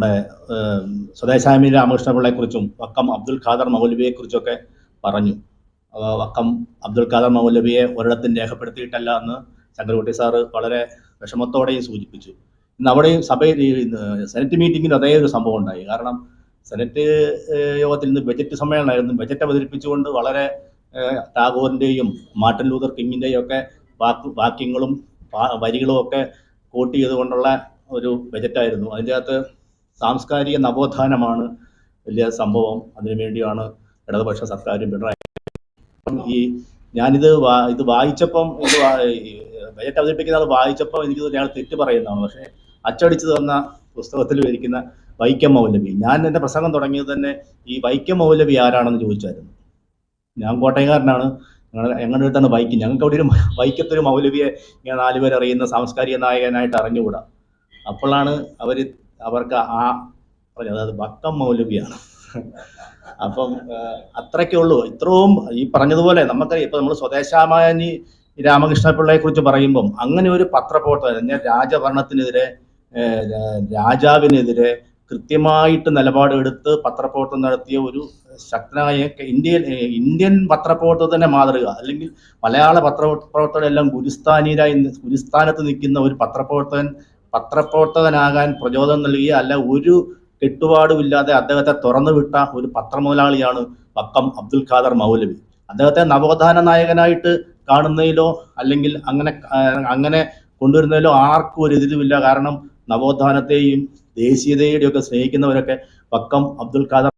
നമ്മുടെ സ്വദേശാമി രാമകൃഷ്ണപിള്ളയെക്കുറിച്ചും വക്കം അബ്ദുൽ ഖാദർ മൗലവിയെക്കുറിച്ചൊക്കെ പറഞ്ഞു. വക്കം അബ്ദുൽ ഖാദർ മൗലവിയെ ഒരിടത്തും രേഖപ്പെടുത്തിയിട്ടല്ല എന്ന് ശങ്കരകുട്ടി സാറ് വളരെ വിഷമത്തോടെയും സൂചിപ്പിച്ചു. ഇന്ന് അവിടെയും സഭയിൽ സെനറ്റ് മീറ്റിങ്ങിൽ അതേ ഒരു സംഭവം ഉണ്ടായി. കാരണം സെനറ്റ് യോഗത്തിൽ നിന്ന് ബജറ്റ് സമ്മേളനമായിരുന്നു. ബജറ്റ് അവതരിപ്പിച്ചുകൊണ്ട് വളരെ ടാഗോറിൻ്റെയും മാർട്ടിൻ ലൂതർ കിങ്ങിൻ്റെയും ഒക്കെ വാക്യങ്ങളും വരികളും ഒക്കെ കോട്ട് ചെയ്തുകൊണ്ടുള്ള ഒരു ബജറ്റായിരുന്നു. അതിൻ്റെ അകത്ത് സാംസ്കാരിക നവോത്ഥാനമാണ് വലിയ സംഭവം. അതിനുവേണ്ടിയാണ് ഇടതുപക്ഷ സർക്കാരും പിണറായി. ഞാനിത് വായിച്ചപ്പം ബജറ്റ് അവതരിപ്പിക്കുന്നത് വായിച്ചപ്പോൾ എനിക്ക് ഞങ്ങൾ തെറ്റ് പറയുന്നതാണ്. പക്ഷേ അച്ചടിച്ചു തന്ന പുസ്തകത്തിൽ ഇരിക്കുന്ന വൈക്കം മൗലവി, ഞാൻ എൻ്റെ പ്രസംഗം തുടങ്ങിയത് തന്നെ ഈ വൈക്കം മൗലവി ആരാണെന്ന് ചോദിച്ചായിരുന്നു. ഞാൻ കോട്ടയംകാരനാണ്, ഞങ്ങളുടെ അടുത്താണ് വൈക്കം. ഞങ്ങൾക്ക് അവിടെ ഒരു വൈക്കത്തൊരു മൗലവിയെ ഇങ്ങനെ 4 പേർ അറിയുന്ന സാംസ്കാരിക നായകനായിട്ട് അറിഞ്ഞുകൂടാ. അപ്പോഴാണ് അവർക്ക് അതായത് വക്കം മൗലവിയാണ്. അപ്പം അത്രയ്ക്കേ ഉള്ളൂ. ഇത്രയും ഈ പറഞ്ഞതുപോലെ നമുക്കറിയാം. ഇപ്പം നമ്മൾ സ്വദേശാമാനി രാമകൃഷ്ണപിള്ളയെ കുറിച്ച് പറയുമ്പം അങ്ങനെ ഒരു പത്രപ്രവർത്തകൻ രാജഭരണത്തിനെതിരെ രാജാവിനെതിരെ കൃത്യമായിട്ട് നിലപാടെടുത്ത് പത്രപ്രവർത്തനം നടത്തിയ ഒരു ശക്തനായ ഇന്ത്യൻ പത്രപ്രവർത്തകന്റെ മാതൃക, അല്ലെങ്കിൽ മലയാള പത്രപ്രവർത്തകരെല്ലാം ഗുരുസ്ഥാനത്ത് നിൽക്കുന്ന ഒരു പത്രപ്രവർത്തകനാകാൻ പ്രചോദനം നൽകിയ, അല്ല ഒരു കെട്ടുപാടുമില്ലാതെ അദ്ദേഹത്തെ തുറന്നുവിട്ട ഒരു പത്രമുതലാളിയാണ് വക്കം അബ്ദുൽ ഖാദർ മൗലവി. അദ്ദേഹത്തെ നവോത്ഥാന നായകനായിട്ട് കാണുന്നതിലോ അല്ലെങ്കിൽ അങ്ങനെ കൊണ്ടുവരുന്നതിലോ ആർക്കും ഒരു എതിരുമില്ല. കാരണം നവോത്ഥാനത്തെയും ദേശീയതയുടെയും ഒക്കെ സ്നേഹിക്കുന്നവരൊക്കെ വക്കം അബ്ദുൽ ഖാദർ